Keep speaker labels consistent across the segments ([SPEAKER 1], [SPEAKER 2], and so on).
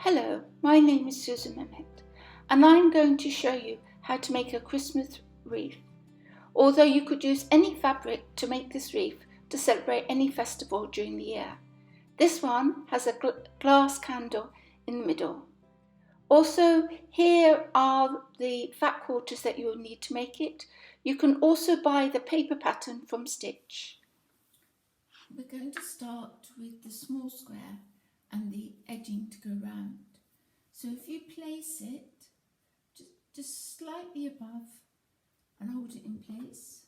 [SPEAKER 1] Hello, my name is Susan Mehmet, and I'm going to show you how to make a Christmas wreath. Although you could use any fabric to make this wreath to celebrate any festival during the year. This one has a glass candle in the middle. Also, here are the fat quarters that you will need to make it. You can also buy the paper pattern from Stitch.
[SPEAKER 2] We're going to start with the small square and the edging to go round. So if you place it just slightly above and hold it in place,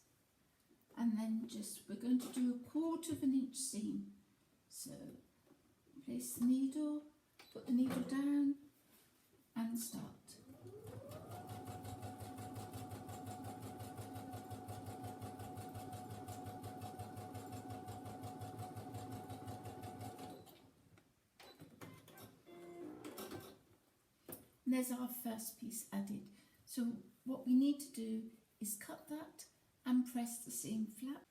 [SPEAKER 2] and then we're going to do 1/4 inch seam. So place the needle, put the needle down and start. And there's our first piece added. So what we need to do is cut that and press the seam flat.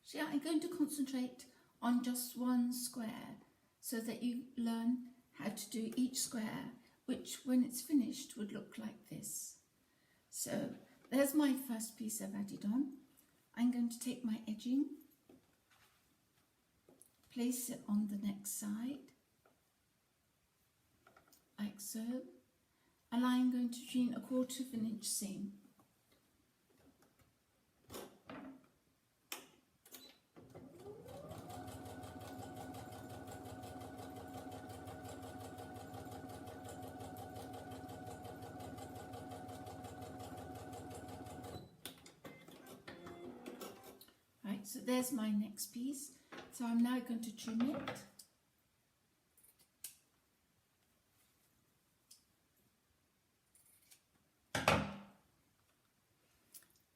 [SPEAKER 2] So I'm going to concentrate on just one square so that you learn how to do each square, which when it's finished would look like this. So there's my first piece I've added on. I'm going to take my edging, place it on the next side, like so, and I'm going to join 1/4 inch seam. Right, so there's my next piece. So I'm now going to trim it.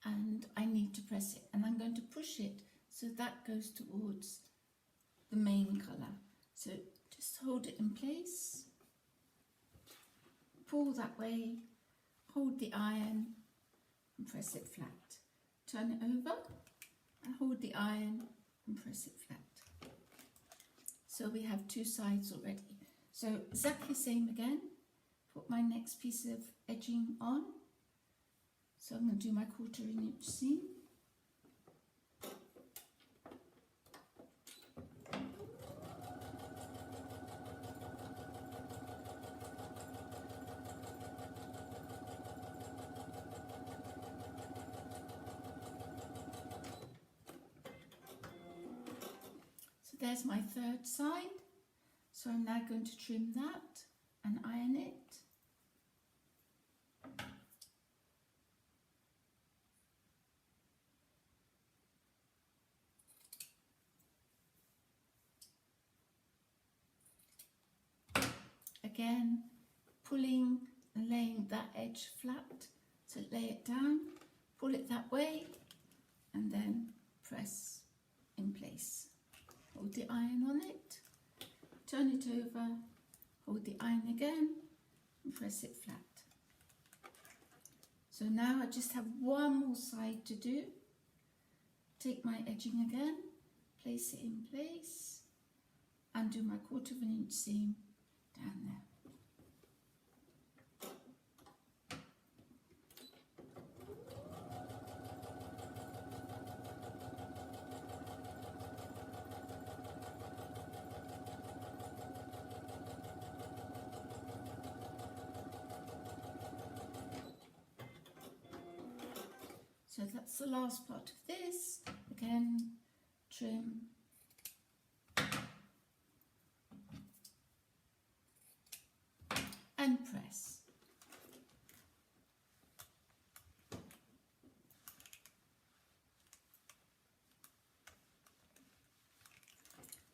[SPEAKER 2] And I need to press it, and I'm going to push it so that goes towards the main colour. So just hold it in place, pull that way, hold the iron and press it flat. Turn it over and hold the iron and press it flat. So we have two sides already. So exactly same again, put my next piece of edging on. So I'm going to do my 1/4 inch seam. So there's my third side. So I'm now going to trim that and iron it. Again, pulling and laying that edge flat, so lay it down, pull it that way, and then press in place. Hold the iron on it, turn it over, hold the iron again, and press it flat. So now I just have one more side to do. Take my edging again, place it in place, and do my 1/4 inch seam down there. So that's the last part of this. Again, trim. And press.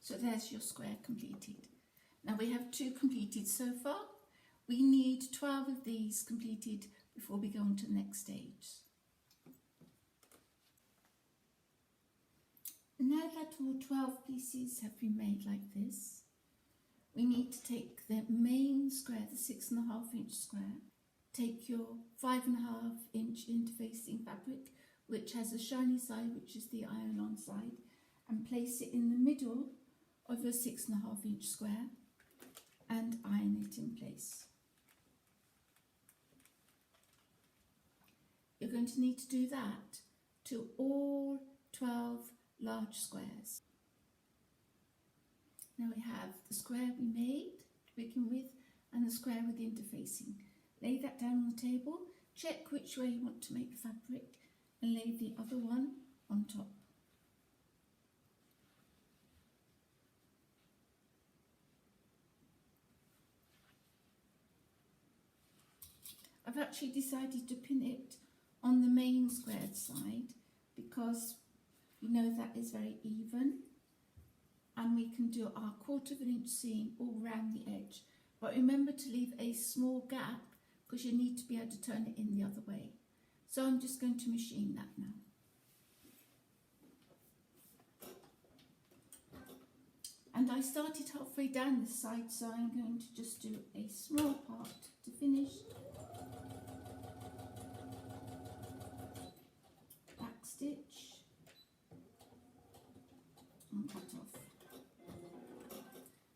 [SPEAKER 2] So there's your square completed. Now we have 2 completed so far. We need 12 of these completed before we go on to the next stage. Now that all 12 pieces have been made like this, we need to take the main square, the 6.5 inch square, take your 5.5 inch interfacing fabric, which has a shiny side, which is the iron-on side, and place it in the middle of your 6.5 inch square. and iron it in place. You're going to need to do that to all 12 large squares. Now we have the square we made to begin with and the square with the interfacing. Lay that down on the table, check which way you want to make the fabric and lay the other one on top. I've actually decided to pin it on the main squared side because you know that is very even, and we can do our 1/4 inch seam all round the edge. But remember to leave a small gap because you need to be able to turn it in the other way. So I'm just going to machine that now. And I started halfway down this side, so I'm going to just do a small part to finish. Back stitch and cut off.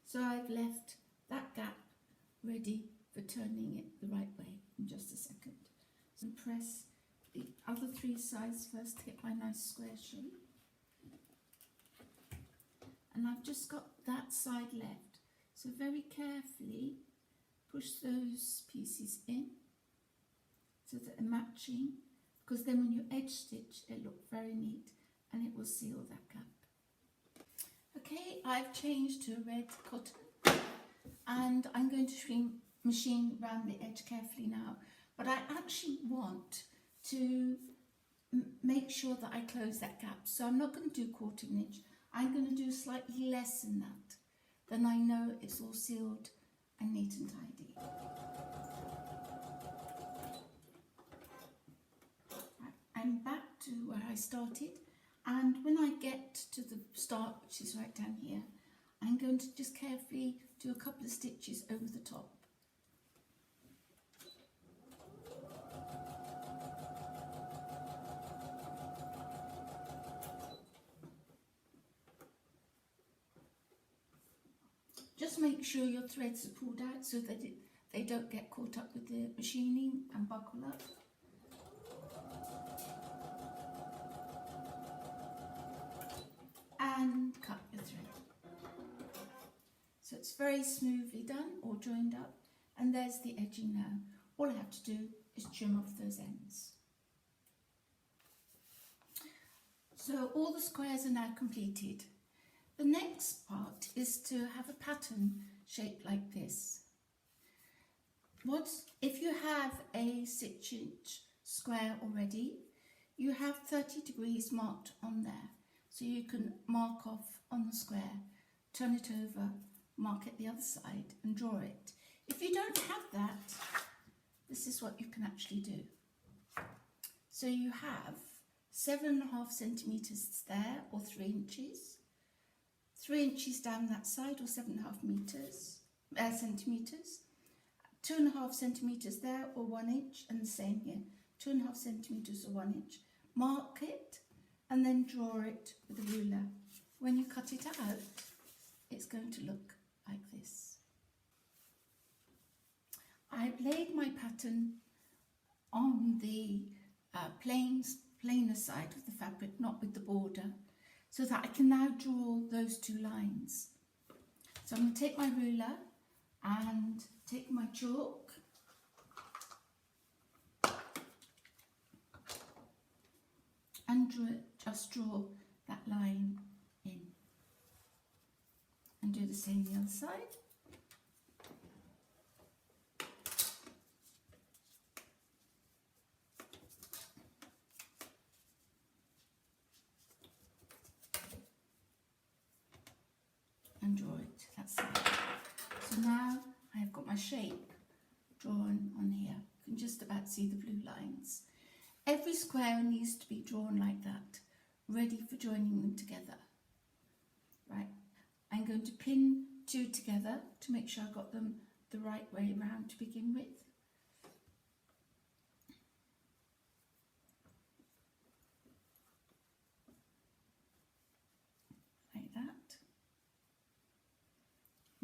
[SPEAKER 2] So I've left that gap ready for turning it the right way in just a second. So press the other 3 sides first to get my nice square shape. And I've just got that side left. So very carefully push those pieces in so that they're matching, because then when you edge stitch it looks very neat and it will seal that gap. Okay, I've changed to red cotton and I'm going to machine around the edge carefully now, but I actually want to make sure that I close that gap, so I'm not going to do 1/4 inch. I'm going to do slightly less than that. Then I know it's all sealed and neat and tidy. Right, I'm back to where I started, and when I get to the start, which is right down here, I'm going to just carefully do a couple of stitches over the top. Just make sure your threads are pulled out so that they don't get caught up with the machining and buckle up. And cut your thread. So it's very smoothly done, all joined up, and there's the edging now. All I have to do is trim off those ends. So all the squares are now completed. The next part is to have a pattern shaped like this. If you have a 6-inch square already, you have 30 degrees marked on there. So you can mark off on the square, turn it over, mark it the other side and draw it. If you don't have that, this is what you can actually do. So you have 7.5 centimetres there, or 3 inches. 3 inches down that side, or 7.5 centimetres. 2.5 centimetres there, or 1 inch, and the same here. 2.5 centimetres or 1 inch. Mark it and then draw it with a ruler. When you cut it out, it's going to look like this. I've laid my pattern on the plainer side of the fabric, not with the border, so that I can now draw those 2 lines. So I'm going to take my ruler and take my chalk and just draw that line in, and do the same the other side. And draw it to that side. So now I have got my shape drawn on here. You can just about see the blue lines. Every square needs to be drawn like that, ready for joining them together. Right, I'm going to pin 2 together to make sure I got them the right way around to begin with. Like that.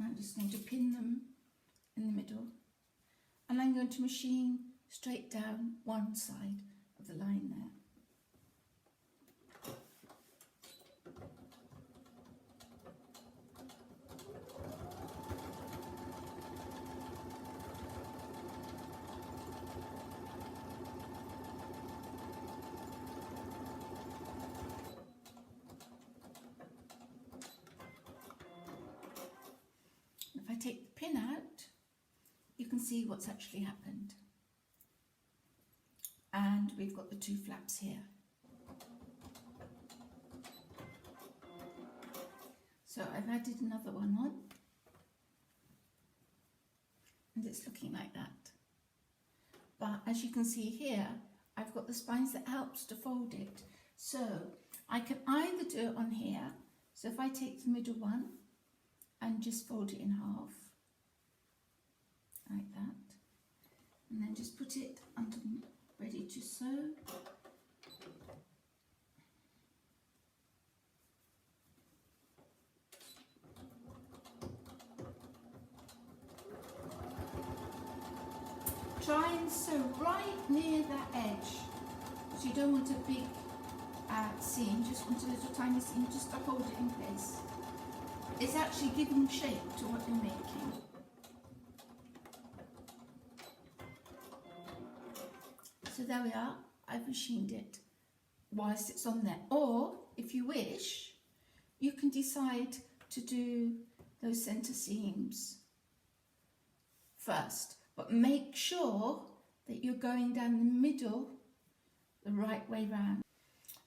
[SPEAKER 2] I'm just going to pin them in the middle, and I'm going to machine straight down one side of the line there. If I take the pin out, you can see what's actually happened. And we've got the two flaps here. So I've added another one on, and it's looking like that. But as you can see here, I've got the spines that helps to fold it. So I can either do it on here. So if I take the middle one and just fold it in half, like that, and then just put it under, ready to sew. Try and sew right near that edge, because you don't want a big seam, just want a little tiny seam just to hold it in place. It's actually giving shape to what you're making. So there we are, I've machined it whilst it's on there. Or, if you wish, you can decide to do those centre seams first. But make sure that you're going down the middle the right way round.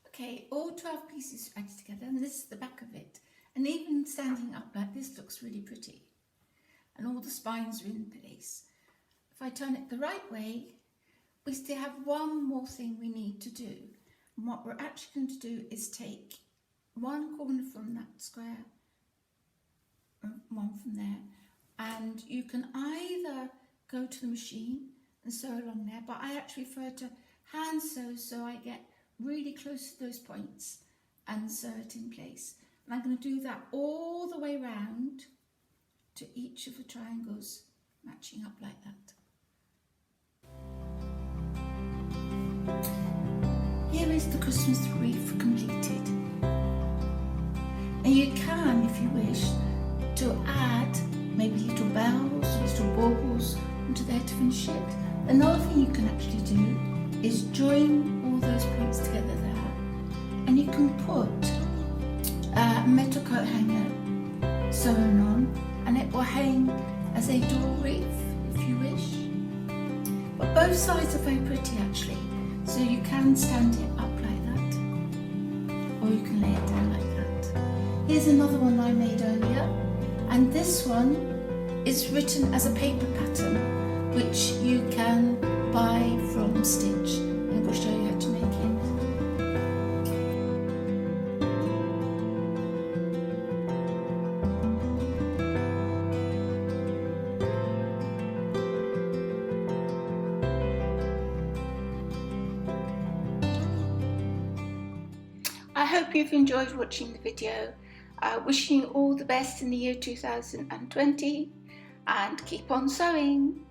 [SPEAKER 2] Okay, all 12 pieces added together, and this is the back of it. And even standing up like this looks really pretty. And all the spines are in place. If I turn it the right way, we still have one more thing we need to do. And what we're actually going to do is take one corner from that square, and one from there, and you can either go to the machine and sew along there, but I actually prefer to hand sew so I get really close to those points and sew it in place. And I'm going to do that all the way round to each of the triangles, matching up like that. Here is the Christmas wreath completed. And you can, if you wish, to add maybe little bells, little baubles onto there to finish it. Another thing you can actually do is join all those points together there, and you can put a metal coat hanger sewn on, and it will hang as a door wreath if you wish. But both sides are very pretty actually, so you can stand it up like that, or you can lay it down like that. Here's another one I made earlier, and this one is written as a paper pattern, which you can buy from Stitch, and we'll show you how to make it.
[SPEAKER 1] I hope you've enjoyed watching the video. Wishing you all the best in the year 2020, and keep on sewing.